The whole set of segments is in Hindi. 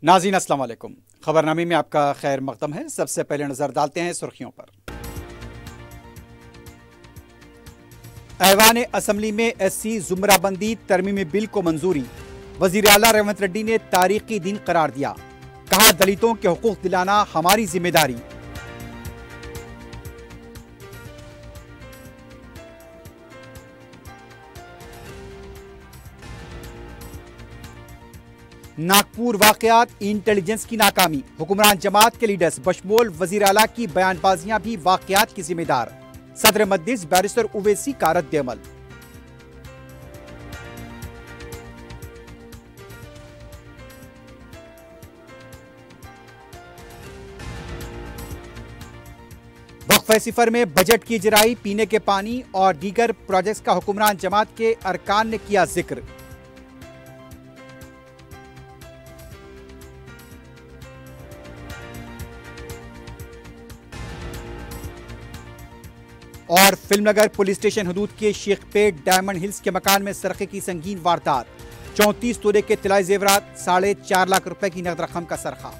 नाज़रीन अस्सलाम वालेकुम। खबरनामे में आपका खैर मकदम है। सबसे पहले नजर डालते हैं सुर्खियों पर। ऐवान असम्बली में एससी जुमराबंदी तरमीमी बिल को मंजूरी। वजीर आला रेवंत रेड्डी ने तारीखी दिन करार दिया। कहा, दलितों के हुकूक दिलाना हमारी जिम्मेदारी। नागपुर वाकयात इंटेलिजेंस की नाकामी। हुक्मरान जमात के लीडर्स बशमोल वजीर आला की बयानबाजियां भी वाकयात की जिम्मेदार। सदर मजलिस बैरिस्टर उवैसी का रद्द-ए-अमल। वक्फ सिफर में बजट की इजराई, पीने के पानी और दीगर प्रोजेक्ट्स का हुक्मरान जमात के अरकान ने किया जिक्र। और फिल्मनगर पुलिस स्टेशन हदूद के शेखपेट डायमंड हिल्स के मकान में सरखे की संगीन वारदात। 34 तोले के तिलाई जेवरात, 4.5 लाख रुपए की नकद रकम का सरखा।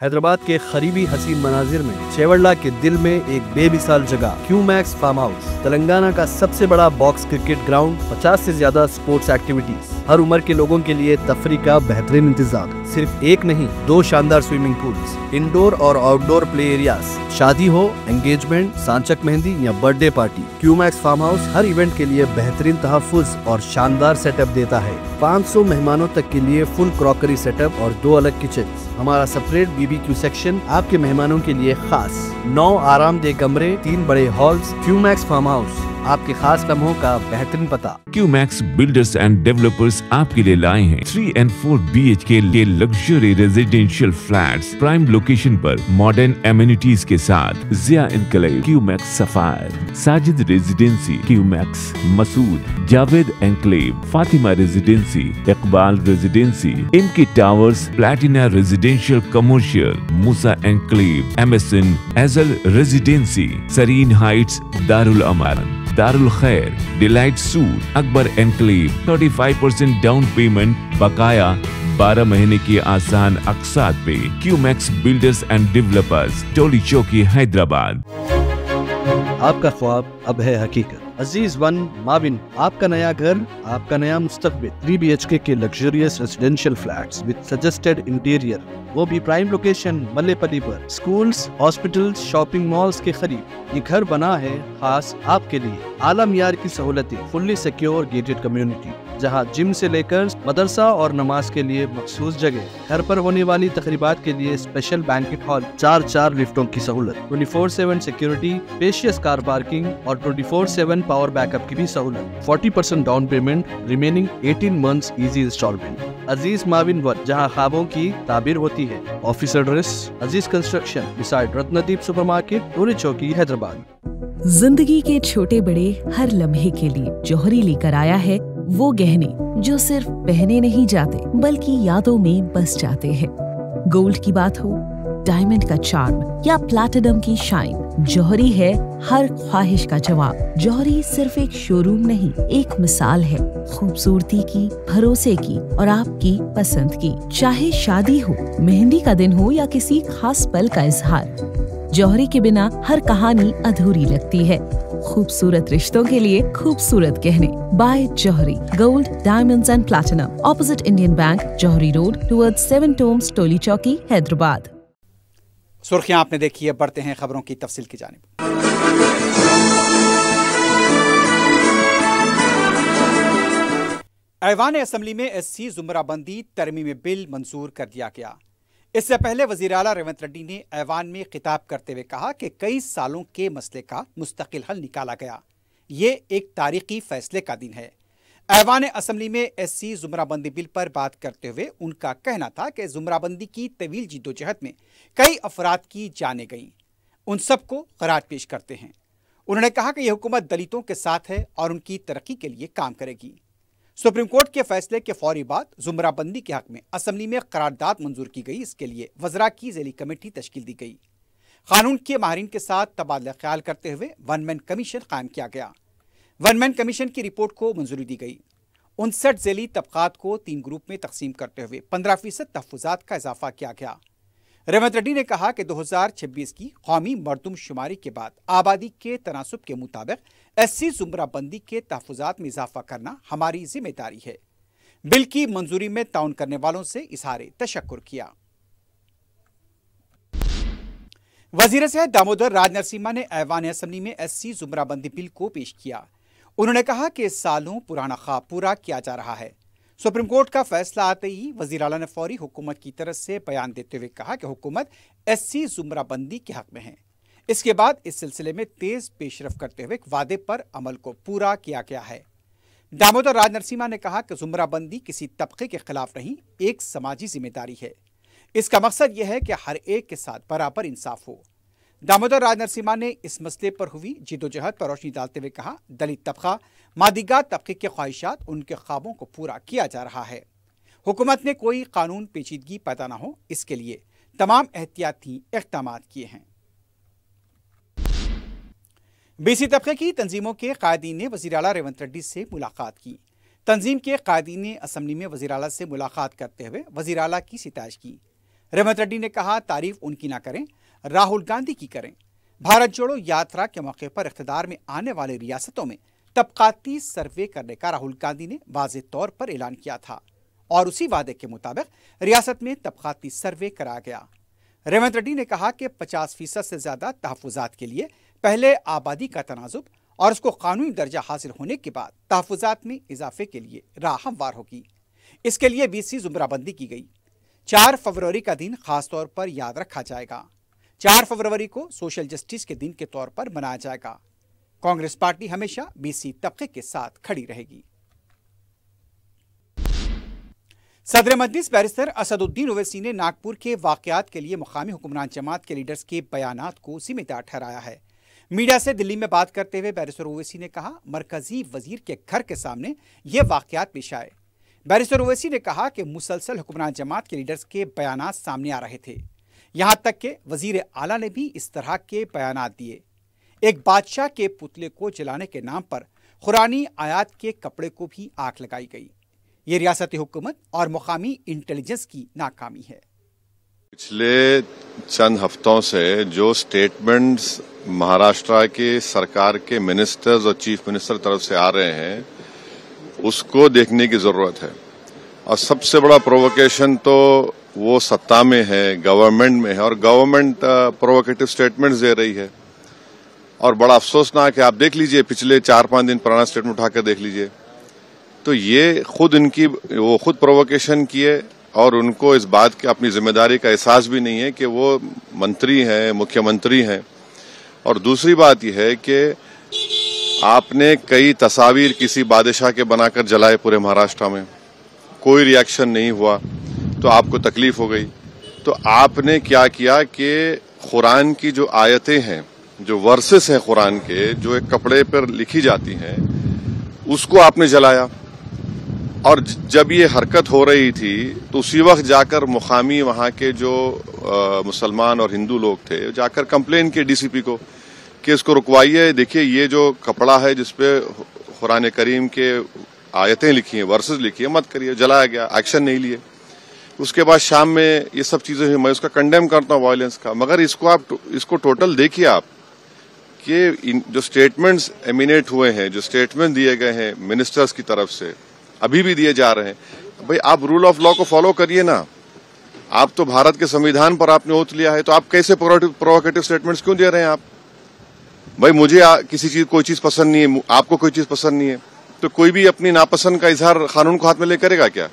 हैदराबाद के करीबी हसीन मनाजिर में चेवड़ला के दिल में एक बेमिसाल जगह क्यूमैक्स फार्म हाउस, तेलंगाना का सबसे बड़ा बॉक्स क्रिकेट ग्राउंड, 50 से ज्यादा स्पोर्ट्स एक्टिविटीज, हर उम्र के लोगों के लिए तफरी का बेहतरीन इंतजाम। सिर्फ एक नहीं, 2 शानदार स्विमिंग पूल्स, इंडोर और आउटडोर प्ले एरियाज। शादी हो, एंगेजमेंट, सांचक मेहंदी या birthday party, Qmax farm house हर इवेंट के लिए बेहतरीन तहफ्फुज़ और शानदार सेटअप देता है। 500 मेहमानों तक के लिए फुल क्रॉकरी सेटअप और 2 अलग किचन। हमारा सेपरेट BBQ सेक्शन आपके मेहमानों के लिए खास। 9 आरामदेह कमरे, 3 बड़े हॉल्स। क्यूमैक्स फार्म हाउस, आपके खास लम्हों का बेहतरीन पता। क्यूमैक्स बिल्डर्स एंड डेवलपर्स आपके लिए लाए हैं 3 and 4 BHK के luxury residential flats prime location पर मॉडर्न एमिनिटीज के साथ। Ziya enclave, Qmax sapphire, Sajid residency, Qmax Masood, Javed enclave, Fatima residency, Iqbal residency, इनकी towers, platina residential commercial, Musa enclave, MSN एजल residency, Sareen heights, Darul Aman, Darul Khair, delight suite, Akbar enclave, 35% down payment, बकाया 12 महीने की आसान अकसात पे। Qmax builders and developers, Toli Chowki, Hyderabad. आपका ख्वाब अब है हकीकत। अजीज वन माविन, आपका नया घर, आपका नया मुस्तकबिल। 3 BHK के luxurious residential flats with suggested interior, वो भी प्राइम लोकेशन मल्लेपल्ली पर। स्कूल्स, हॉस्पिटल्स, शॉपिंग मॉल्स के करीब ये घर बना है खास आपके लिए। आला मियार की सहूलतें, फुल्ली सिक्योर गेटेड कम्युनिटी, जहां जिम से लेकर मदरसा और नमाज के लिए मखसूस जगह। घर पर होने वाली तकरीबात के लिए स्पेशल बैंकेट हॉल, 4 लिफ्टों की सहूलत, 24/7 सिक्योरिटी, स्पेशियस कार पार्किंग और 24/7 पावर बैकअप की भी सहूलत। 40% down payment, remaining 18 months easy installment. Aziz माविन वन, जहां ख्वाबों की ताबीर होती है। Office address Aziz construction beside Ratnadeep supermarket, Toli Chowki, Hyderabad. जिंदगी के छोटे बड़े हर लम्हे के लिए जौहरी लेकर आया है वो गहने जो सिर्फ पहने नहीं जाते बल्कि यादों में बस जाते हैं। गोल्ड की बात हो, डायमंड का चार्म या प्लैटिनम की शाइन, जौहरी है हर ख्वाहिश का जवाब। जौहरी सिर्फ एक शोरूम नहीं, एक मिसाल है खूबसूरती की, भरोसे की और आपकी पसंद की। चाहे शादी हो, मेहंदी का दिन हो या किसी खास पल का इजहार, जौहरी के बिना हर कहानी अधूरी लगती है। खूबसूरत रिश्तों के लिए खूबसूरत गहने by Jauhari, gold, diamonds and platinum, opposite Indian bank, Jauhari road, towards 7 tombs, Toli Chowki, Hyderabad. सुर्खियां आपने देखी है, बढ़ते हैं खबरों की तफसील की जानिब। ऐवान असम्बली में एससी जुमराबंदी तरमीमी बिल मंजूर कर दिया गया। इससे पहले वजीर आला रेवंत रेड्डी ने ऐवान में खिताब करते हुए कहा कि कई सालों के मसले का मुस्तकिल हल निकाला गया। ये एक तारीखी फैसले का दिन है। ऐवान असम्बली में एससी जुमराबंदी बिल पर बात करते हुए उनका कहना था कि जुमराबंदी की तवील जिद्दोजहद में कई अफराद की जानें गईं। उन सबको खराज पेश करते हैं। उन्होंने कहा कि यह हुकूमत दलितों के साथ है और उनकी तरक्की के लिए काम करेगी। सुप्रीम कोर्ट के फैसले के फौरी बाद जुमराबंदी के हक में असम्बली में करारदाद मंजूर की गई। इसके लिए वज़रा की ज़ैली कमेटी तश्कील दी गई। कानून के माहिरीन के साथ तबादला ख्याल करते हुए 1 मैन कमीशन कायम किया गया। वन मैन कमीशन की रिपोर्ट को मंजूरी दी गई। 59 झेली तबकात को 3 ग्रुप में तकसीम करते हुए 15% तहफुजात का इजाफा किया गया। रेवंत रेड्डी ने कहा कि 2026 की कौमी मरदमशुमारी के बाद आबादी के तनासुब के मुताबिक SC जुमराबंदी के तहफुजात में इजाफा करना हमारी जिम्मेदारी है। बिल की मंजूरी में ताउन करने वालों से इजहार तशक्कुर किया। वजीर सेहत दामोदर राज नरसिम्हा ने ऐवान असेंबली में SC जुमराबंदी बिल को पेश किया। उन्होंने कहा कि सालों पुराना ख्वाब पूरा किया जा रहा है। सुप्रीम कोर्ट का फैसला आते ही वजीर आला ने फौरी हुकूमत की तरफ से बयान देते हुए कहा कि हुकूमत SC जुमराबंदी के हक में है। इसके बाद इस सिलसिले में तेज पेशरफ करते हुए वादे पर अमल को पूरा किया गया है। दामोदर राज नरसिम्हा ने कहा कि जुमराबंदी किसी तबके के खिलाफ नहीं, एक समाजी जिम्मेदारी है। इसका मकसद यह है कि हर एक के साथ बराबर इंसाफ हो। दामोदर राज नरसिम्हा ने इस मसले पर हुई जिदोजहद पर रोशनी डालते हुए कहा, दलित तबका मादीगार तबके के ख्वाहिशात, उनके ख्वाबों को पूरा किया जा रहा है। हुकूमत ने कोई कानून पेचीदगी पैदा न हो, इसके लिए तमाम एहतियाती इक़दाम किए हैं। BC तबके की तंजीमों के कायदीन ने वज़ीर आला रेवंत रेड्डी से मुलाकात की। तंजीम के कायदीन ने असम्बली में वज़ीर आला से मुलाकात करते हुए वज़ीर आला की सिताइश की। रेवंत रेड्डी ने कहा, तारीफ उनकी ना करें, राहुल गांधी की करें। भारत जोड़ो यात्रा के मौके पर इख्तिदार में आने वाली रियासतों में तबकाती सर्वे करने का राहुल गांधी ने वाज़ेह तौर पर ऐलान किया था और उसी वादे के मुताबिक रियासत में तबकाती सर्वे कराया गया। रेवंत रेड्डी ने कहा कि 50% से ज्यादा तहफुजात के लिए पहले आबादी का तनाजुब और उसको कानूनी दर्जा हासिल होने के बाद तहफुजात में इजाफे के लिए राह हमवार होगी। इसके लिए BC जुमराबंदी की गई। 4 फरवरी का दिन खास तौर पर याद रखा जाएगा। 4 फरवरी को सोशल जस्टिस के दिन के तौर पर मनाया जाएगा। कांग्रेस पार्टी हमेशा BC तबके के साथ खड़ी रहेगी। सदर मजलिस बैरिस्टर असदुद्दीन ओवैसी ने नागपुर के वाकयात के लिए मुकामी हुक्मरान जमात के लीडर्स के बयानात को जिम्मेदार ठहराया है। मीडिया से दिल्ली में बात करते हुए बैरिस्टर ओवैसी ने कहा, मरकजी वजीर के घर के सामने ये वाकयात पेश आए। बैरिस्टर ओवैसी ने कहा कि मुसलसल हुक्मरान जमात के लीडर्स के बयानात सामने आ रहे थे। यहां तक कि वजीर आला ने भी इस तरह के बयानात दिए। एक बादशाह के पुतले को जलाने के नाम पर कुरानी आयात के कपड़े को भी आग लगाई गई। ये रियासती हुकूमत और मुकामी इंटेलिजेंस की नाकामी है। पिछले चंद हफ्तों से जो स्टेटमेंट्स महाराष्ट्र के सरकार के मिनिस्टर्स और चीफ मिनिस्टर तरफ से आ रहे हैं, उसको देखने की जरूरत है। और सबसे बड़ा प्रोवोकेशन तो वो सत्ता में है, गवर्नमेंट में है, और गवर्नमेंट प्रोवोकेटिव स्टेटमेंट्स दे रही है। और बड़ा अफसोसनाक है, आप देख लीजिए पिछले 4-5 दिन पुराना स्टेटमेंट उठाकर देख लीजिए, तो ये वो खुद प्रोवोकेशन किए और उनको इस बात की अपनी जिम्मेदारी का एहसास भी नहीं है कि वो मंत्री हैं, मुख्यमंत्री हैं। और दूसरी बात यह है कि आपने कई तस्वीर किसी बादशाह के बनाकर जलाए पूरे महाराष्ट्र में, कोई रिएक्शन नहीं हुआ, तो आपको तकलीफ हो गई। तो आपने क्या किया कि कुरान की जो आयतें हैं, जो वर्सेस हैं कुरान के, जो एक कपड़े पर लिखी जाती हैं, उसको आपने जलाया। और जब ये हरकत हो रही थी तो उसी वक्त जाकर मुकामी वहां के जो मुसलमान और हिंदू लोग थे, जाकर कंप्लेन किए डीसीपी को कि इसको रुकवाइए, देखिए ये जो कपड़ा है जिसपे कुरान करीम के आयतें लिखी हैं, वर्सेस लिखी है, मत करिए। जलाया गया, एक्शन नहीं लिए। उसके बाद शाम में ये सब चीजें हुई। मैं उसका कंडेम करता हूँ वायलेंस का, मगर इसको टोटल देखिए आप कि जो स्टेटमेंट्स एमिनेट हुए हैं, जो स्टेटमेंट दिए गए हैं मिनिस्टर्स की तरफ से, अभी भी दिए जा रहे हैं। भाई आप रूल ऑफ लॉ को फॉलो करिए ना। आप तो भारत के संविधान पर आपने ओथ लिया है, तो आप कैसे प्रोवोकेटिव स्टेटमेंट्स क्यों दे रहे हैं आप? भाई मुझे कोई चीज पसंद नहीं है, आपको कोई चीज पसंद नहीं है, तो कोई भी अपनी नापसंद का इजहार कानून को हाथ में ले करेगा क्या?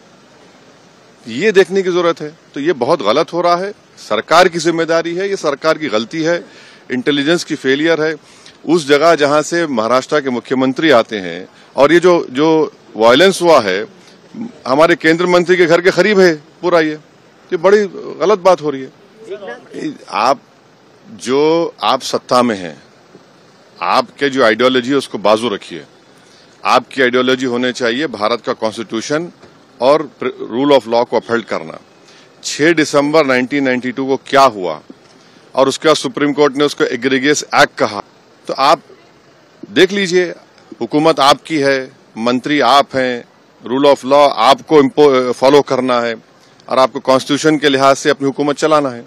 ये देखने की जरूरत है। तो ये बहुत गलत हो रहा है। सरकार की जिम्मेदारी है, ये सरकार की गलती है, इंटेलिजेंस की फेलियर है। उस जगह जहां से महाराष्ट्र के मुख्यमंत्री आते हैं, और ये जो वायलेंस हुआ है हमारे केंद्र मंत्री के घर के करीब है पूरा, ये बड़ी गलत बात हो रही है। आप सत्ता में हैं, आपके जो आइडियोलॉजी है उसको बाजू रखिए। आपकी आइडियोलॉजी होने चाहिए भारत का कॉन्स्टिट्यूशन और रूल ऑफ लॉ को अपहोल्ड करना। 6 दिसंबर 1992 को क्या हुआ और उसके बाद सुप्रीम कोर्ट ने उसको एग्रीगेस एक्ट कहा, तो आप देख लीजिए। हुकूमत आपकी है, मंत्री आप हैं, रूल ऑफ लॉ आपको फॉलो करना है और आपको कॉन्स्टिट्यूशन के लिहाज से अपनी हुकूमत चलाना है।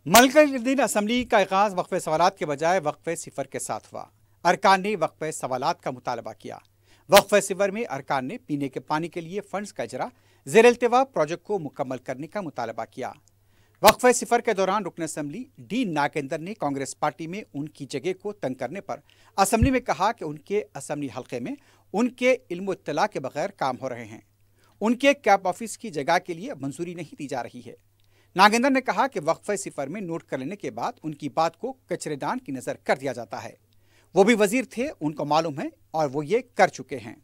मल्लिकार्जुन असेंबली का आगाज वक्फे सवालात के बजाय वक्फे सिफर के साथ हुआ। अरकान ने वक्फे सवालात का मुतालबा किया। वक्फे सिफर में अरकान ने पीने के पानी के लिए फंड्स का इजरा ज़ेर इल्तिवा प्रोजेक्ट को मुकम्मल करने का मुतालबा किया। वक्फे सिफर के दौरान रुकन असेंबली डी नागेंद्र ने कांग्रेस पार्टी में उनकी जगह को तंग करने पर असेंबली में कहा कि उनके असेंबली हल्के में उनके इल्म इत्तला के बगैर काम हो रहे हैं। उनके कैब ऑफिस की जगह के लिए मंजूरी नहीं दी जा रही है। नागेंद्र ने कहा कि वक्फे सिफर में नोट कर लेने के बाद उनकी बात को कचरेदान की नजर कर दिया जाता है। वो भी वजीर थे, उनको मालूम है और वो ये कर चुके हैं।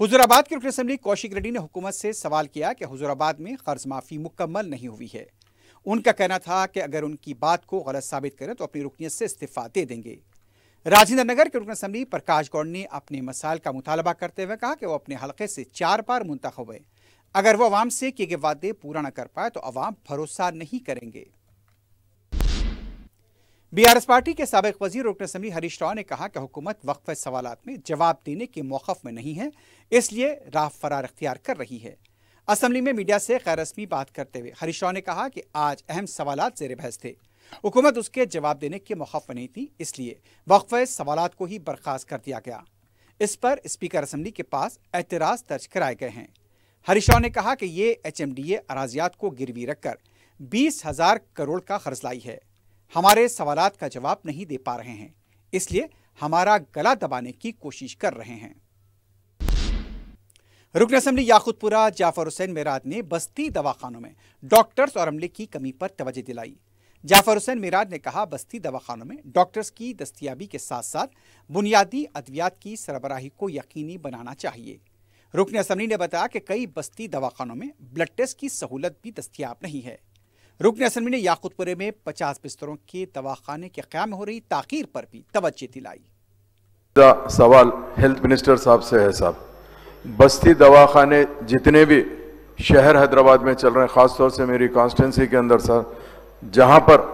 हुजूराबाद के रुकन असेंबली कौशिक रेड्डी ने हुकूमत से सवाल किया कि हुजूराबाद में कर्ज माफी मुकम्मल नहीं हुई है। उनका कहना था कि अगर उनकी बात को गलत साबित करें तो अपनी रुकनीत से इस्तीफा दे देंगे। राजेंद्र नगर के रुकन असेंबली प्रकाश गौड़ ने अपने मसाइल का मुतालबा करते हुए कहा कि वो अपने हल्के से 4 बार मुंतखब हुए। अगर वो अवाम से किए गए वादे पूरा न कर पाए तो अवाम भरोसा नहीं करेंगे। बीआरएस पार्टी के साबिक वजीर रुकन असेंबली हरीश राव ने कहा कि हुकूमत वक्फे सवालात में जवाब देने के मौक़िफ़ में नहीं है, इसलिए राह फरार इख्तियार कर रही है। असेंबली में मीडिया से गैर रस्मी बात करते हुए हरीश राव ने कहा कि आज अहम सवालात ज़ेर बहस थे, हुकूमत उसके जवाब देने के मौक़िफ़ में नहीं थी, इसलिए वक्फे सवालात को ही बर्खास्त कर दिया गया। इस पर स्पीकर असेंबली के पास एतराज़ दर्ज कराए गए हैं। हरीश राव ने कहा कि ये HMDA अराजियात को गिरवी रखकर 20,000 करोड़ का कर्ज लाई है। हमारे सवालात का जवाब नहीं दे पा रहे हैं, इसलिए हमारा गला दबाने की कोशिश कर रहे हैं। रुकन असेंबली याकूतपुरा जाफर हुसैन मेराद ने बस्ती दवाखानों में डॉक्टर्स और अमले की कमी पर तवज्जो दिलाई। जाफर हुसैन मेराद ने कहा, बस्ती दवाखानों में डॉक्टर्स की दस्तियाबी के साथ साथ बुनियादी अद्वियात की सरबराही को यकीनी बनाना चाहिए। रुकन असेंबली ने बताया कि कई बस्ती दवाखानों में ब्लड टेस्ट की सहूलत भी दस्तियाब नहीं है। रुकन असेंबली ने याकूतपुरे में 50 बिस्तरों के दवाखाने के क़याम में हो रही ताख़ीर पर भी तवज्जो दिलाई। सवाल हेल्थ मिनिस्टर साहब से है साहब, बस्ती दवाखाने जितने भी शहर हैदराबाद में चल रहे हैं, ख़ास तौर से मेरी कॉन्स्टिट्यूंसी के अंदर सर, जहां पर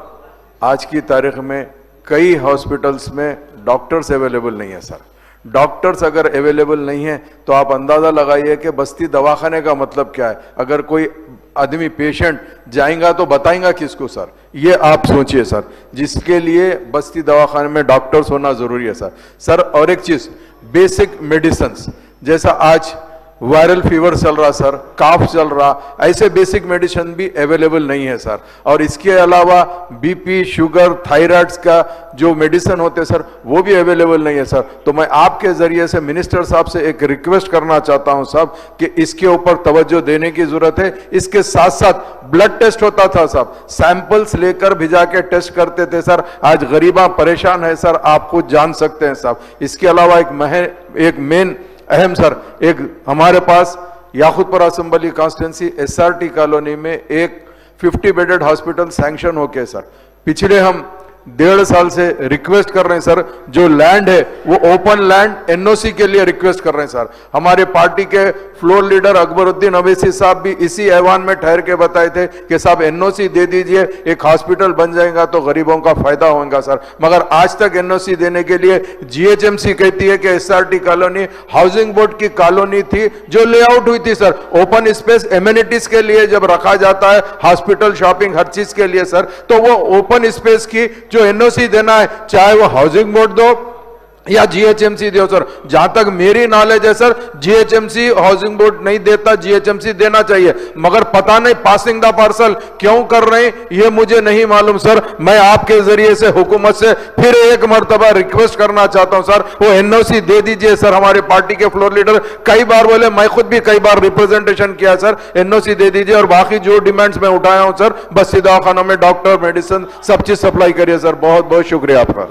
आज की तारीख में कई हॉस्पिटल्स में डॉक्टर्स अवेलेबल नहीं है सर। डॉक्टर्स अगर अवेलेबल नहीं है तो आप अंदाज़ा लगाइए कि बस्ती दवाखाने का मतलब क्या है। अगर कोई आदमी पेशेंट जाएगा तो बताएगा किसको सर, ये आप सोचिए सर, जिसके लिए बस्ती दवाखाने में डॉक्टर्स होना ज़रूरी है सर। सर और एक चीज़, बेसिक मेडिसिन्स, जैसा आज वायरल फीवर चल रहा सर, काफ चल रहा, ऐसे बेसिक मेडिसिन भी अवेलेबल नहीं है सर। और इसके अलावा बीपी, शुगर, थायराइड्स का जो मेडिसिन होते हैं सर, वो भी अवेलेबल नहीं है सर। तो मैं आपके जरिए से मिनिस्टर साहब से एक रिक्वेस्ट करना चाहता हूं साहब कि इसके ऊपर तवज्जो देने की जरूरत है। इसके साथ साथ ब्लड टेस्ट होता था साहब, सैंपल्स लेकर भिजा के टेस्ट करते थे सर। आज गरीबा परेशान है सर, आप खुद जान सकते हैं साहब। इसके अलावा एक मेन अहम सर, एक हमारे पास Yakutpura assembly constituency SRT colony में एक 50 बेडेड हॉस्पिटल सैंक्शन होके सर, पिछले हम 1.5 साल से रिक्वेस्ट कर रहे हैं सर, जो लैंड है वो ओपन लैंड NOC के लिए रिक्वेस्ट कर रहे हैं सर। हमारे पार्टी के फ्लोर लीडर अकबरुद्दीन अवैसी साहब भी इसी ऐवान में ठहर के बताए थे कि साहब NOC दे दीजिए, एक हॉस्पिटल बन जाएगा तो गरीबों का फायदा होगा सर। मगर आज तक NOC देने के लिए GHMC कहती है कि SRT कॉलोनी हाउसिंग बोर्ड की कॉलोनी थी जो लेआउट हुई थी सर, ओपन स्पेस एम्यूनिटीज के लिए जब रखा जाता है, हॉस्पिटल, शॉपिंग, हर चीज के लिए सर, तो वो ओपन स्पेस की जो NOC देना है, चाहे वो हाउसिंग बोर्ड दो या GHMC दो सर। जहां तक मेरी नॉलेज है सर, GHMC हाउसिंग बोर्ड नहीं देता, GHMC देना चाहिए, मगर पता नहीं पासिंग द पार्सल क्यों कर रहे हैं, ये मुझे नहीं मालूम सर। मैं आपके जरिए से हुकूमत से फिर एक मर्तबा रिक्वेस्ट करना चाहता हूं सर, वो NOC दे दीजिए सर। हमारे पार्टी के फ्लोर लीडर कई बार बोले, मैं खुद भी कई बार रिप्रेजेंटेशन किया सर, NOC दे दीजिए। और बाकी जो डिमांड्स मैं उठाया हूं सर, बस्ती दवाखानों में डॉक्टर, मेडिसिन, सब चीज सप्लाई करिए सर। बहुत बहुत शुक्रिया आपका।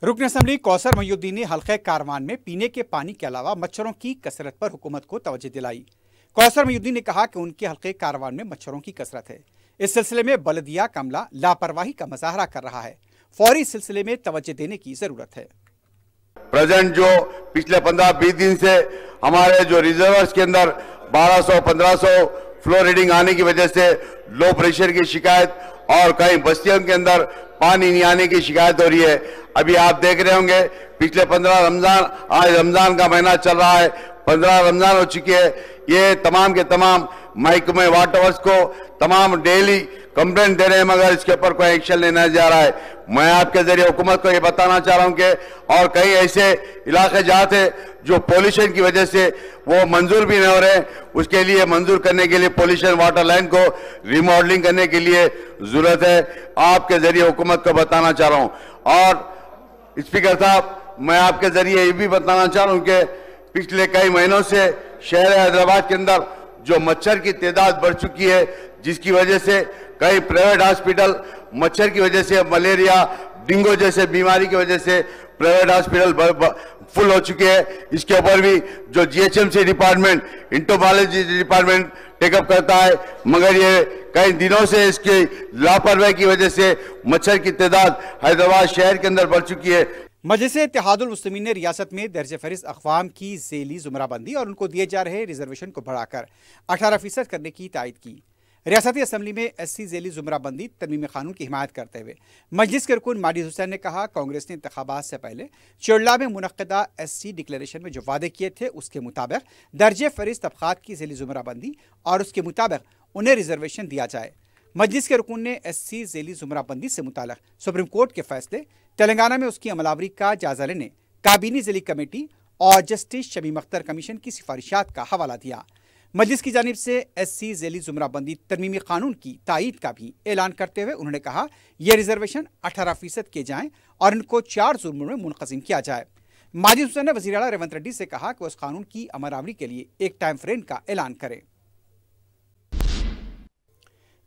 रुकन असेंबली कौसर मोइनुद्दीन ने हल्के कारवान में पीने के पानी के अलावा मच्छरों की कसरत पर हुकूमत को तवज्जो दिलाई। कौसर मोइनुद्दीन ने कहा कि उनके हल्के कारवान में मच्छरों की कसरत है। इस सिलसिले में बल्दिया का अमला लापरवाही का मुजाहरा कर रहा है, फौरी सिलसिले में तवज्जो देने की जरूरत है। प्रेजेंट जो पिछले 15-20 दिन से हमारे जो रिजर्वर्स के अंदर 1200-1500 फ्लो रीडिंग आने की वजह से लो प्रेशर की शिकायत और कई बस्तियों के अंदर पानी नहीं आने की शिकायत हो रही है। अभी आप देख रहे होंगे पिछले 15 रमजान, आज रमजान का महीना चल रहा है, 15 रमजान हो चुकी है। ये तमाम के तमाम महकमे वाटर वर्क्स को तमाम डेली कंप्लेंट दे रहे हैं, मगर इसके ऊपर कोई एक्शन लेना जा रहा है। मैं आपके जरिए हुकूमत को ये बताना चाह रहा हूं कि और कई ऐसे इलाके जहां थे जो पॉल्यूशन की वजह से वो मंजूर भी नहीं हो रहे, उसके लिए मंजूर करने के लिए पॉल्यूशन वाटर लाइन को रिमॉडलिंग करने के लिए जरूरत है। आपके जरिए हुकूमत को बताना चाह रहा हूं। और स्पीकर साहब, मैं आपके जरिए ये भी बताना चाह रहा हूं कि पिछले कई महीनों से शहर हैदराबाद के अंदर जो मच्छर की तादाद बढ़ चुकी है, जिसकी वजह से कई प्राइवेट हॉस्पिटल मच्छर की वजह से, मलेरिया, डेंगू जैसे बीमारी की वजह से प्राइवेट हॉस्पिटल फुल हो चुके हैं। इसके ऊपर भी जो GHMC department, entomology department take up करता है, मगर ये कई दिनों से इसकी लापरवाही की वजह से मच्छर की तादाद हैदराबाद शहर के अंदर बढ़ चुकी है। मजलिस इत्तेहादुल मुस्लिमीन ने रियासत में दर्ज फहरिस्त अक़वाम की ज़ेली ज़ुमराबंदी और उनको दिए जा रहे रिजर्वेशन को बढ़ाकर 18% करने की तायद की। रियासती असम्बली में SC ज़ेली ज़ुमराबंदी तरमीम क़ानून की हिमायत करते हुए मजलिस के रुकन माजिद हुसैन ने कहा, कांग्रेस ने इंतखाबात से पहले चोरला में मुनक़्क़दा SC डिक्लेरेशन में जो वादे किए थे उसके मुताबिक दर्ज फहरिस्त तबक़ात की ज़ेली ज़ुमराबंदी और उसके मुताबिक उन्हें रिजर्वेशन दिया जाए। मजलिस के रुकन ने SC ज़ेली ज़ुमराबंदी से मुताल्लिक़ सुप्रीम कोर्ट के फैसले, तेलंगाना में उसकी अमलावरी का जायजा लेने काबीनी ज़ेली कमेटी और जस्टिस शमीम अख्तर कमीशन की सिफारिशात का हवाला दिया। मजलिस की जानिब से SC ज़ेली ज़ुमराबंदी तरमीमी क़ानून की तायीद का भी ऐलान करते हुए उन्होंने कहा, यह रिजर्वेशन 18% किए जाएँ और इनको 4 ज़ोनों में मुनक़सिम किया जाए। माजिद हुसैन ने वज़ीर आला रेवंत रेड्डी से कहा कि उस कानून की अमलावरी के लिए एक टाइम फ्रेम का ऐलान करें।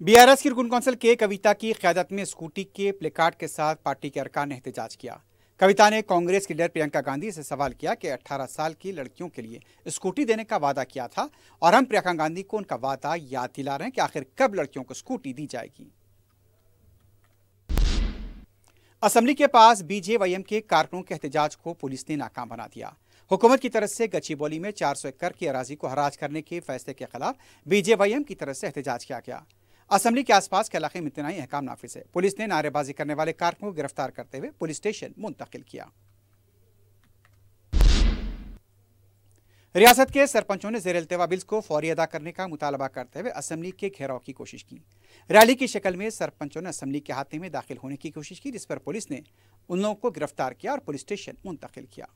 BRS की रुकन कौंसिल के कविता की क़यादत में स्कूटी के प्लेकार्ड के साथ पार्टी के अरकान ने एहतजाज किया। कविता ने कांग्रेस की लीडर प्रियंका गांधी से सवाल किया कि 18 साल की लड़कियों के लिए स्कूटी देने का वादा किया था और हम प्रियंका गांधी को उनका वादा याद दिला रहे हैं कि आखिर कब लड़कियों को स्कूटी दी जाएगी। असम्बली के पास BJYM के कारकुनों के एहतजाज को पुलिस ने नाकाम बना दिया। हुकूमत की तरफ से गच्चीबौली में 400 एकड़ की अराजी को हराज करने के फैसले के खिलाफ BJYM की तरफ से एहतजाज किया गया। असम्बली के आसपास के इलाके में इत्तेनाई अहकाम नाफिज है। पुलिस ने नारेबाजी करने वाले कारकुनों को गिरफ्तार करते हुए पुलिस स्टेशन मुंतकिल किया। रियासत के सरपंचों ने ज़ेर इल्तिवा बिल्स को फौरी अदा करने का मुतालबा करते हुए असम्बली के घेराव की कोशिश की। रैली की शक्ल में सरपंचों ने असम्बली के अहाते में दाखिल होने की कोशिश की, जिस पर पुलिस ने उन लोगों को गिरफ्तार किया और पुलिस स्टेशन मुंतकिल किया।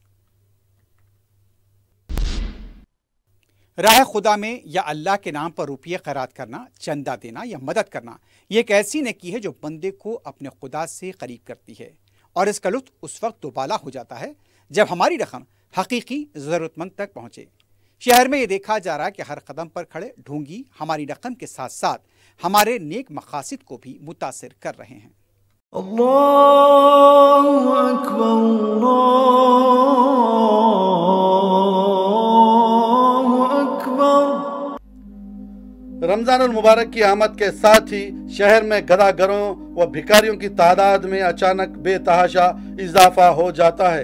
राह खुदा में या अल्लाह के नाम पर रुपये खैरात करना, चंदा देना या मदद करना, ये एक ऐसी नेकी है जो बंदे को अपने खुदा से करीब करती है और इसका लुत्फ उस वक्त दोबाला हो जाता है जब हमारी रकम हकीकी ज़रूरतमंद तक पहुँचे। शहर में ये देखा जा रहा है कि हर कदम पर खड़े ढोंगी हमारी रकम के साथ साथ हमारे नेक मकासिद को भी मुतासिर कर रहे हैं। अल्लाहु अकबर, रमजानुल मुबारक की आमद के साथ ही शहर में गदागरों व भिखारियों की तादाद में अचानक बेतहाशा इजाफा हो जाता है।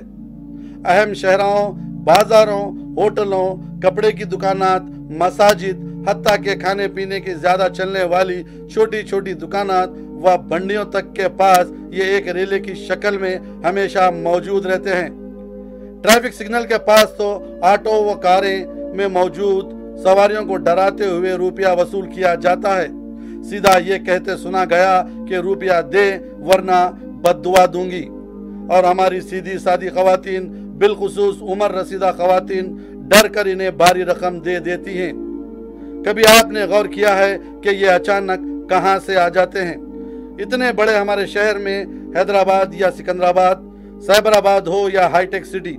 अहम शहरों, बाजारों, होटलों, कपड़े की दुकानात, मसाजिद, हत्ता के खाने पीने की ज्यादा चलने वाली छोटी छोटी दुकानात व मंडियों तक के पास ये एक रेले की शक्ल में हमेशा मौजूद रहते हैं। ट्रैफिक सिग्नल के पास तो ऑटो व कारें में मौजूद सवारियों को डराते हुए रुपया वसूल किया जाता है। सीधा ये कहते सुना गया कि रुपया दे वरना बद्दुआ दूंगी। और हमारी सीधी सादी खवातीन, बिलखुसूस उम्र रसीदा खवातीन, डर कर इन्हें भारी रकम दे देती हैं। कभी आपने गौर किया है कि ये अचानक कहां से आ जाते हैं? इतने बड़े हमारे शहर में हैदराबाद या सिकंदराबाद, साइबराबाद हो या हाईटेक सिटी,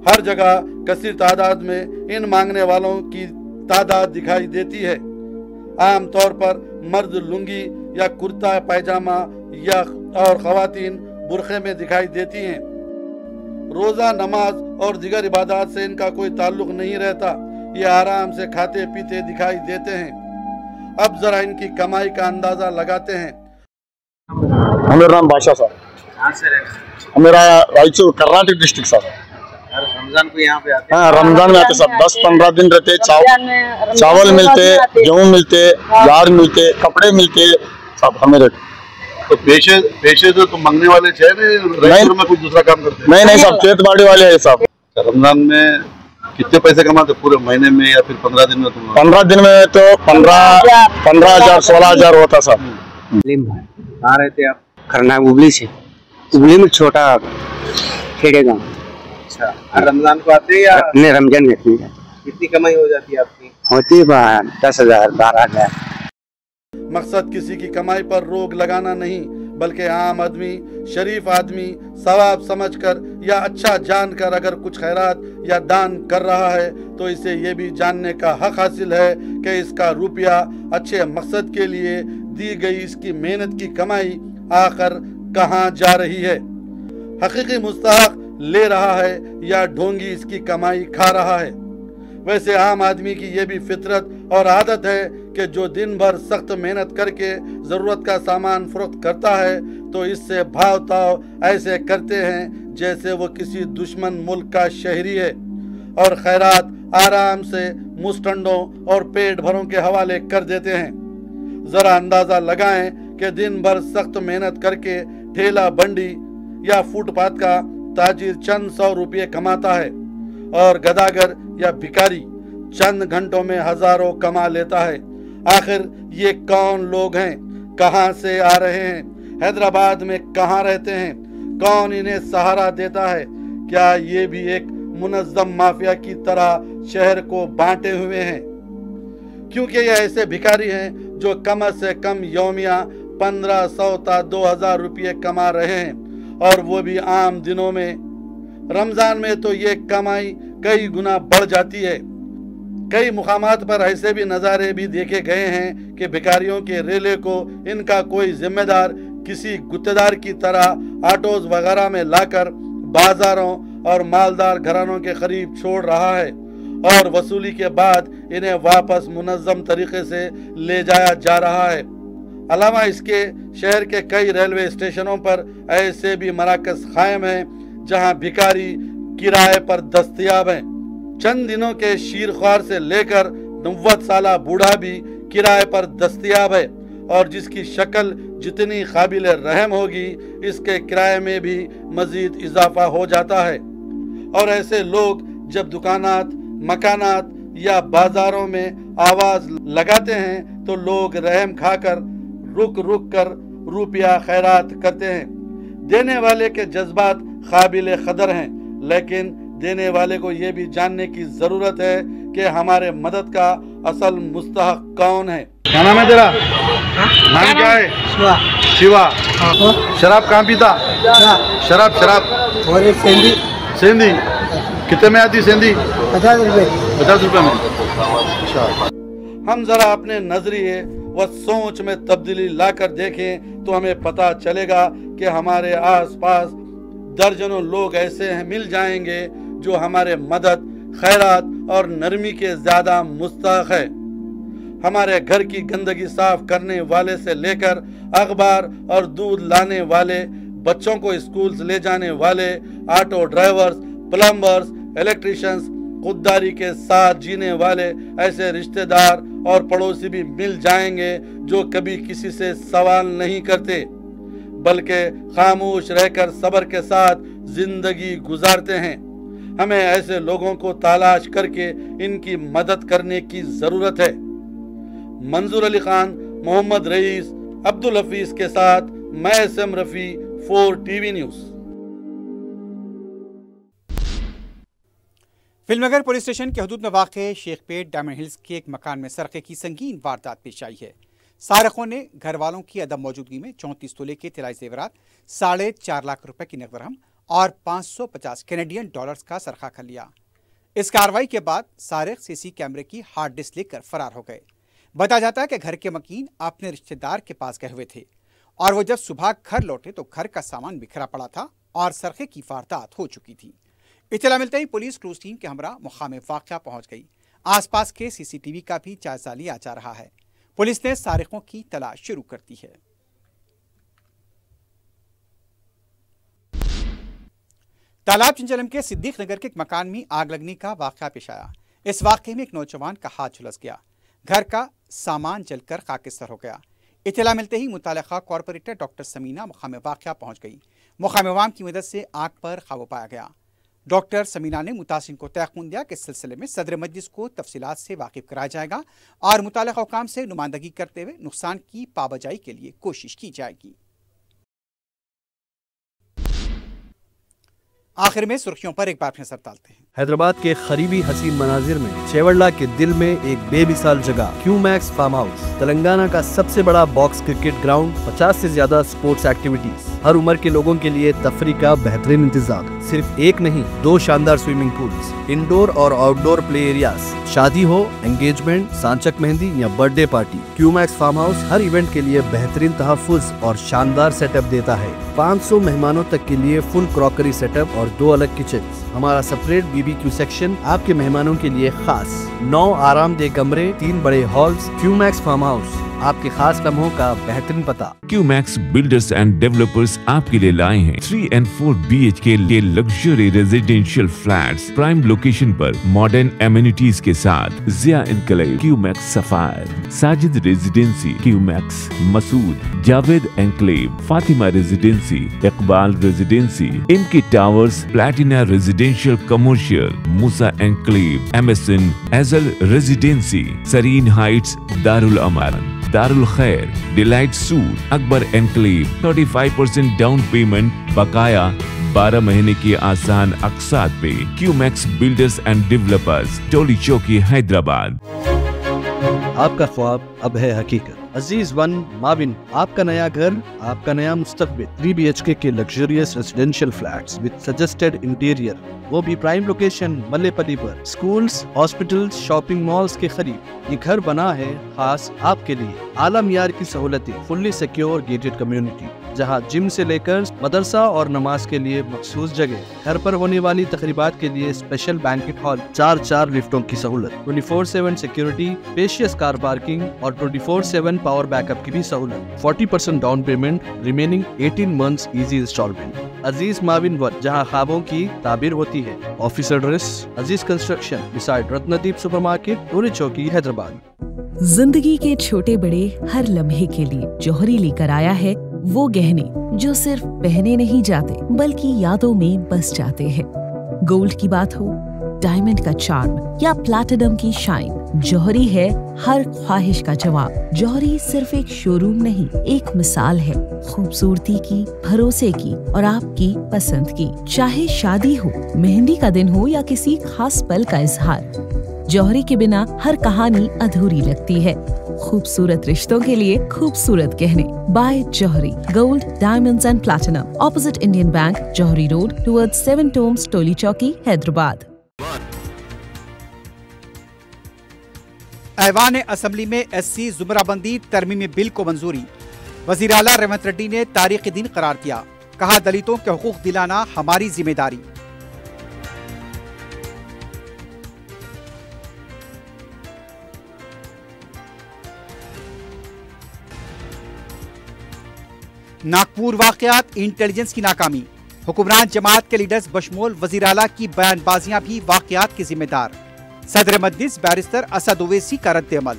हर जगह कसीर तादाद में इन मांगने वालों की तादाद दिखाई देती है। आम तौर पर मर्द लुंगी या कुर्ता पैजामा या और खवातीन बुरखे में दिखाई देती हैं। रोजा, नमाज और दिगर इबादत से इनका कोई ताल्लुक नहीं रहता। ये आराम से खाते पीते दिखाई देते हैं। अब जरा इनकी कमाई का अंदाजा लगाते हैं। मेरा नाम बादशाह साहब, मेरा रायचूर कर्नाटक डिस्ट्रिक्ट साहब। रमजान को यहाँ पे आते हैं? हाँ, रमजान में आते सब 10-15 दिन रहते। चावल मिलते, गेहूँ मिलते, दाल मिलते, कपड़े मिलते, सब हमें रहते। तो पेशे तो तुम मंगने वाले छे नहीं में कुछ दूसरा काम करते? नहीं साहब, खेतबाड़ी वाले है साहब। रमजान में कितने पैसे कमाते पूरे महीने में या फिर 15 दिन में? 15 दिन में तो 15,000 16,000 होता साहब। कहाँ रहते आप? खरना उबली से, उबली में छोटा खेड़े गाँव। अच्छा, रमजान को आते या नहीं? रमजान में। कितनी कमाई हो जाती है आपकी? होती है 10,000 12,000। मकसद किसी की कमाई पर रोक लगाना नहीं, बल्कि आम आदमी, शरीफ आदमी सवाब समझकर या अच्छा जानकर अगर कुछ खैरात या दान कर रहा है तो इसे ये भी जानने का हक हासिल है कि इसका रुपया अच्छे मकसद के लिए दी गई इसकी मेहनत की कमाई आखिर कहाँ जा रही है। हकीकी मुस्तहक ले रहा है या ढोंगी इसकी कमाई खा रहा है। वैसे आम आदमी की ये भी फितरत और आदत है कि जो दिन भर सख्त मेहनत करके ज़रूरत का सामान फरोख्त करता है तो इससे भाव ताव ऐसे करते हैं जैसे वो किसी दुश्मन मुल्क का शहरी है, और खैरात आराम से मुस्टंडों और पेट भरों के हवाले कर देते हैं। ज़रा अंदाज़ा लगाएं कि दिन भर सख्त मेहनत करके ठेला बंडी या फुटपाथ का ताजिर चंद 100 रुपये कमाता है और गदागर या भिखारी चंद घंटों में हजारों कमा लेता है। आखिर ये कौन लोग हैं, कहां से आ रहे हैं, हैदराबाद में कहां रहते हैं, कौन इन्हें सहारा देता है? क्या ये भी एक मुनज़्ज़म माफिया की तरह शहर को बांटे हुए हैं? क्योंकि ये ऐसे भिखारी हैं जो कम से कम यौमिया 1500 ता 2000 रुपये कमा रहे हैं, और वो भी आम दिनों में। रमजान में तो ये कमाई कई गुना बढ़ जाती है। कई मुकामात पर ऐसे भी नज़ारे भी देखे गए हैं कि भिखारियों के रेले को इनका कोई जिम्मेदार किसी गुत्तेदार की तरह ऑटोज वगैरह में लाकर बाजारों और मालदार घरानों के करीब छोड़ रहा है, और वसूली के बाद इन्हें वापस मुनज़्ज़म तरीके से ले जाया जा रहा है। अलावा इसके शहर के कई रेलवे स्टेशनों पर ऐसे भी मराकज़ कायम हैं जहां भिखारी किराए पर दस्तयाब हैं। चंद दिनों के शीरख्वार से लेकर 90 साला बूढ़ा भी किराए पर दस्तयाब है, और जिसकी शक्ल जितनी काबिल रहम होगी इसके किराए में भी मजीद इजाफा हो जाता है। और ऐसे लोग जब दुकानात, मकानात या बाजारों में आवाज लगाते हैं तो लोग रहम खाकर रुक रुक कर रुपया खैरात करते हैं। देने वाले के जज्बात काबिल कदर हैं, लेकिन देने वाले को यह भी जानने की जरूरत है कि हमारे मदद का असल मुस्तहक कौन है। क्या नाम है तेरा? नाम क्या है? शिवा। शराब कहाँ पीता? शराब सेंधी। कितने में आती सेंधी? 50 रुपए। 50 रुपए में। अच्छा, हम जरा अपने नजरिए व सोच में तब्दीली लाकर देखें तो हमें पता चलेगा कि हमारे आसपास दर्जनों लोग ऐसे हैं मिल जाएंगे जो हमारे मदद, खैरात और नरमी के ज्यादा मुस्तहक है। हमारे घर की गंदगी साफ करने वाले से लेकर अखबार और दूध लाने वाले, बच्चों को स्कूल ले जाने वाले, ऑटो ड्राइवर्स, प्लम्बर्स, इलेक्ट्रिशियंस, खुददारी के साथ जीने वाले ऐसे रिश्तेदार और पड़ोसी भी मिल जाएंगे जो कभी किसी से सवाल नहीं करते, बल्कि खामोश रहकर सब्र के साथ जिंदगी गुजारते हैं। हमें ऐसे लोगों को तलाश करके इनकी मदद करने की जरूरत है। मंजूर अली खान, मोहम्मद रईस, अब्दुल हफीज के साथ मैं SM Rafi, 4 TV news. Filmnagar police station के हदूद में वाक़े शेखपेट डायमंड हिल्स के एक मकान में सरक़े की संगीन वारदात पेश आई है। सारखों ने घर वालों की अदम मौजूदगी में 34 तोले के तिलाई जेवरात, 4.5 लाख रुपए की नकद रकम और 550 कैनेडियन डॉलर्स का सरखा कर लिया। इस कार्रवाई के बाद सारिक सीसी कैमरे की हार्ड डिस्क लेकर फरार हो गए। बताया जाता है कि घर के मकीन अपने रिश्तेदार के पास गए हुए थे और वो जब सुबह घर लौटे तो घर का सामान बिखरा पड़ा था और सरखे की वारदात हो चुकी थी। इत्तला मिलते ही पुलिस क्रूज टीम के हमरा मुकाम वाक़या पहुंच गई। आसपास के सीसीटीवी का भी जायजा लिया जा रहा है। पुलिस ने सारिकों की तलाश शुरू कर दी है। तालाब चिंचलम के सिद्दीक नगर के एक मकान में आग लगने का वाक़या पेश आया। इस वाक़े में एक नौजवान का हाथ झुलस गया, घर का सामान जलकर खाकिस्तर हो गया। इत्तला मिलते ही मुतालिका कॉरपोरेटर डॉक्टर समीना मुकाम वाक़या पहुंच गई। मुकाम अवाम की मदद से आग पर काबू पाया गया। डॉक्टर समीना ने मुतासिन को तयक़ुन दिया कि इस सिलसिले में सदर मजलिस को तफसीलात से वाकिफ कराया जाएगा और मुतालिका हुकाम से नुमाइंदगी करते हुए नुकसान की पाबजाई के लिए कोशिश की जाएगी। आखिर में सुर्खियों पर एक बार नजर डालते हैं। हैदराबाद के करीबी हसीन मनाजिर में चेवड़ला के दिल में एक बेमिसाल जगह क्यूमैक्स फार्म हाउस, तेलंगाना का सबसे बड़ा बॉक्स क्रिकेट ग्राउंड, 50 से ज्यादा स्पोर्ट्स एक्टिविटीज, हर उम्र के लोगों के लिए तफरी का बेहतरीन इंतजाम। सिर्फ एक नहीं, 2 शानदार स्विमिंग पूल्स, इंडोर और आउटडोर प्ले एरियाज, शादी हो, एंगेजमेंट, सांचक मेहंदी या birthday party, Qmax farm house हर इवेंट के लिए बेहतरीन तहफ्फुज़ और शानदार सेटअप देता है। 500 मेहमानों तक के लिए फुल क्रॉकरी सेटअप और 2 अलग किचन। हमारा सेपरेट BBQ सेक्शन आपके मेहमानों के लिए खास। 9 आरामदेह कमरे, 3 बड़े हॉल्स। क्यूमैक्स फार्म हाउस, आपके खास लम्हों का बेहतरीन पता। क्यूमैक्स बिल्डर्स एंड डेवलपर्स आपके लिए लाए हैं 3 and 4 BHK के luxury residential flats prime location पर मॉडर्न एमिनिटीज के साथ। Ziya enclave, Qmax sapphire, Sajid residency, Qmax Masood, Javed enclave, Fatima residency, Iqbal residency, इनकी towers, platina residential commercial, Musa enclave, MSN एजल residency, Sareen heights, Darul Aman, Darul Khair, delight suite, Akbar enclave, 35% down payment बकाया, 12 महीने की आसान अक़सात पे। Qmax builders and developers, Toli Chowki, Hyderabad. आपका ख्वाब अब है हकीकत। अजीज वन माविन, आपका नया घर, आपका नया मुस्तकबिल। 3 BHK के luxurious residential flats with suggested interior, वो भी प्राइम लोकेशन मल्लेपल्ली पर। स्कूल्स, हॉस्पिटल्स, शॉपिंग मॉल्स के करीब ये घर बना है खास आपके लिए। आला मियार की सहूलतें, फुल्ली सिक्योर गेटेड कम्युनिटी, जहां जिम से लेकर मदरसा और नमाज के लिए मखसूस जगह। घर पर होने वाली तकरीबात के लिए स्पेशल बैंकेट हॉल, 4 लिफ्टों की सहूलत, 24/7 सिक्योरिटी, स्पेशियस कार पार्किंग और 24/7 पावर बैकअप की भी सहूलत। 40% down payment, remaining 18 months easy installment. Aziz माविन वन, जहां ख्वाबों की ताबीर होती है। Office address Aziz construction beside Ratnadeep supermarket, Toli Chowki, Hyderabad. जिंदगी के छोटे बड़े हर लम्हे के लिए जौहरी लेकर आया है वो गहने जो सिर्फ पहने नहीं जाते बल्कि यादों में बस जाते हैं। गोल्ड की बात हो, डायमंड का चार्म या प्लैटिनम की शाइन, जौहरी है हर ख्वाहिश का जवाब। जौहरी सिर्फ एक शोरूम नहीं, एक मिसाल है खूबसूरती की, भरोसे की और आपकी पसंद की। चाहे शादी हो, मेहंदी का दिन हो या किसी खास पल का इजहार, जौहरी के बिना हर कहानी अधूरी लगती है। खूबसूरत रिश्तों के लिए खूबसूरत गहने by Jauhari, gold, diamonds and platinum, opposite Indian bank, Jauhari road, towards 7 tombs, Toli Chowki, Hyderabad. ऐवान असम्बली में SC जुमराबंदी तरमीमी बिल को मंजूरी। वजीर आला रेवंत रेड्डी ने तारीखी दिन करार किया, कहा दलितों के हुकूक दिलाना हमारी जिम्मेदारी। नागपुर वाकयात, इंटेलिजेंस की नाकामी, हुक्मरान जमात के लीडर्स बशमूल वजीर आला की बयानबाजियां भी वाकयात की जिम्मेदार। सदर मजलिस बैरिस्टर असद ओवैसी का रद्द अमल।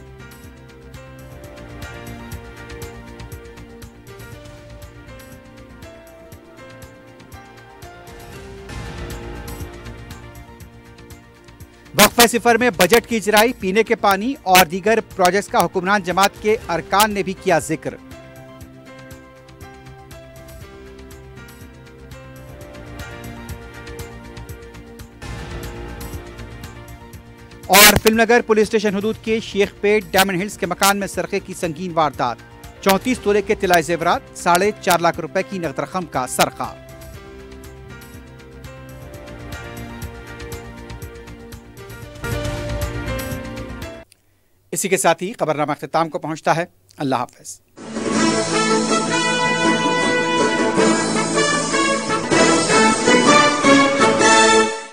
वक्फे सिफर में बजट की इजराई, पीने के पानी और दीगर प्रोजेक्ट्स का हुक्मरान जमात के अरकान ने भी किया जिक्र। और फिल्मनगर पुलिस स्टेशन हुदूद के शेखपेट डायमंड हिल्स के मकान में सरके की संगीन वारदात, 34 तोले के तिलाए जेवरात, 4.5 लाख रुपए की नकद रकम का सरका। इसी के साथ ही खबरनामा अख्तिताम को पहुंचता है। अल्लाह हाफ़िज़।